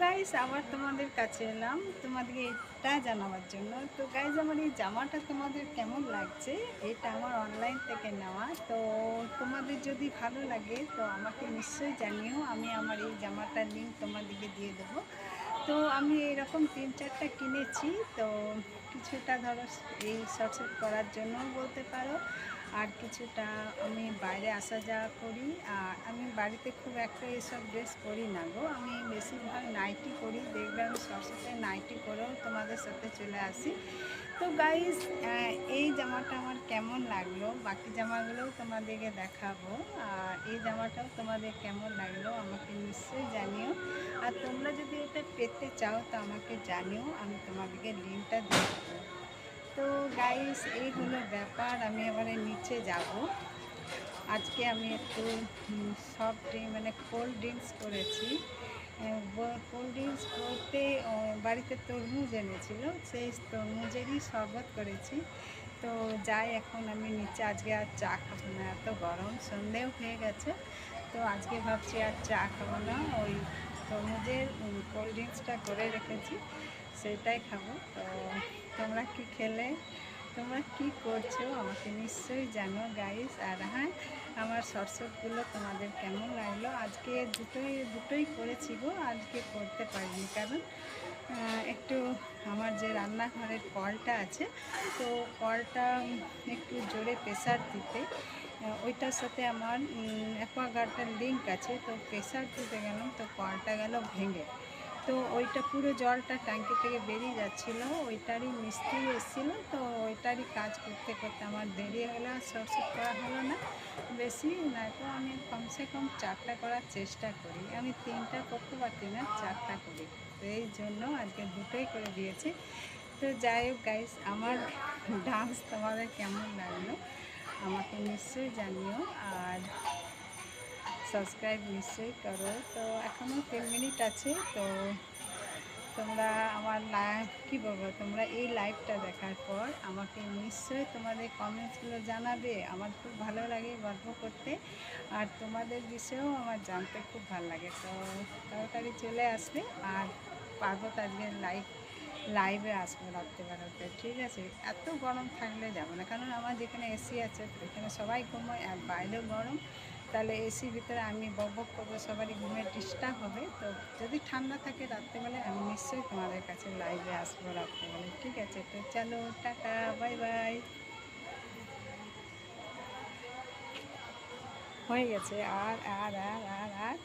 Guys আবার তোমাদের কাছে এলাম তোমাদেরকে এটা জানাবার জন্য। তো গাইস আমার এই জামাটা তোমাদের কেমন লাগছে, এটা আমার অনলাইন থেকে নেওয়া। তো তোমাদের যদি ভালো লাগে তো আমাকে নিশ্চয়ই জানিও, আমি আমার এই জামাটার লিঙ্ক তোমাদেরকে দিয়ে দেবো। তো আমি এরকম 3-4টা কিনেছি। তো কিছুটা ধরো এই শর্টস করার জন্যও বলতে পারো, আর কিছুটা আমি বাইরে আসা যাওয়া করি। আর আমি বাড়িতে খুব একটা এসব ড্রেস পরি না গো, আমি বেশিরভাগ নাইটি পরি। দেখবে আমি শর্টসে নাইটি পরেও তোমাদের সাথে চলে আসি। তো গাইস এই জামাটা আমার কেমন লাগলো, বাকি জামাগুলোও তোমাদেরকে দেখাবো। আর এই জামাটাও তোমাদের কেমন লাগলো আমাকে নিশ্চয়ই জানিও। আর তোমরা যদি এটা পেতে চাও তো আমাকে জানিও, আমি তোমাদেরকে লিঙ্কটা দিয়ে দেবো। তো গাইস এই হলো ব্যাপার, আমি এবারে নিচে যাব। আজকে আমি একটু সফট ড্রিঙ্ক মানে কোল্ড ড্রিঙ্কস করেছি। কোল্ড ড্রিঙ্কস করতে বাড়িতে তরমুজ এনেছিল, সেই তরমুজেরই শরবত করেছি। তো যাই, এখন আমি নিচে আজকে আর চা খাবো না, এত গরম, সন্ধেও হয়ে গেছে। তো আজকে ভাবছি আর চা খাবো না, ওই তরমুজের কোল্ড ড্রিঙ্কসটা করে রেখেছি সেটাই খাবো। তো তোমরা কি খেলে, তোমরা কি করছো আমাকে নিশ্চয়ই জানো গাইস। আর হ্যাঁ, আমার শর্টসগুলো তোমাদের কেমন লাগলো, আজকে দুটোই করেছি গো, আজকে করতে পারিনি কারণ একটু আমার যে রান্নাঘরের কলটা আছে, তো কলটা একটু জোরে প্রেসার দিতে, ওইটার সাথে আমার অ্যাকোয়াগার্ডের লিঙ্ক আছে। তো প্রেসার দিতে গেলাম তো কলটা গেল ভেঙে। তো ওইটা পুরো জলটা ট্যাঙ্কি থেকে বেরিয়ে যাচ্ছিলো, ওইটারই মিস্ত্রি এসেছিলো। তো ওইটারই কাজ করতে করতে আমার দেরি হয়ে গেলো, আর শর্টস করা হলো না বেশি। না তো আমি কমসে কম 4টা করার চেষ্টা করি, আমি 3টা করতে পারছি না, 4টা করি। তো এই জন্য আজকে দুটোই করে দিয়েছি। তো যাই হোক গাইস, আমার ডান্স তোমাদের কেমন লাগলো আমাকে নিশ্চয়ই জানিও, আর সাবস্ক্রাইব নিশ্চয়ই করো। তো এখনও 3 মিনিট আছে। তো তোমরা আমার কী বলবো, তোমরা এই লাইভটা দেখার পর আমাকে নিশ্চয়ই তোমাদের কমেন্টসগুলো জানাবে, আমার খুব ভালো লাগে গল্প করতে, আর তোমাদের বিষয়েও আমার জানতে খুব ভালো লাগে। তো তাড়াতাড়ি চলে আসবে, আর পারবো তো আজকে লাইভে আসবো রাত্রেবেলাতে, ঠিক আছে? এত গরম থাকলে যাবো না, কারণ আমার যেখানে এসি আছে তো এখানে সবাই ঘুমোয়, আর বাইরেও গরম, তাহলে এসির ভিতরে আমি বকবক করবো, সবারই ঘুমের ডিস্টার্ব হবে। তো যদি ঠান্ডা থাকে রাত্রেবেলায় আমি নিশ্চয়ই তোমাদের কাছে লাইভে আসবো রাত্রেবেলায়, ঠিক আছে? তো চলো, টাটা, বাই বাই। হয়ে গেছে, আর আর আর আর আর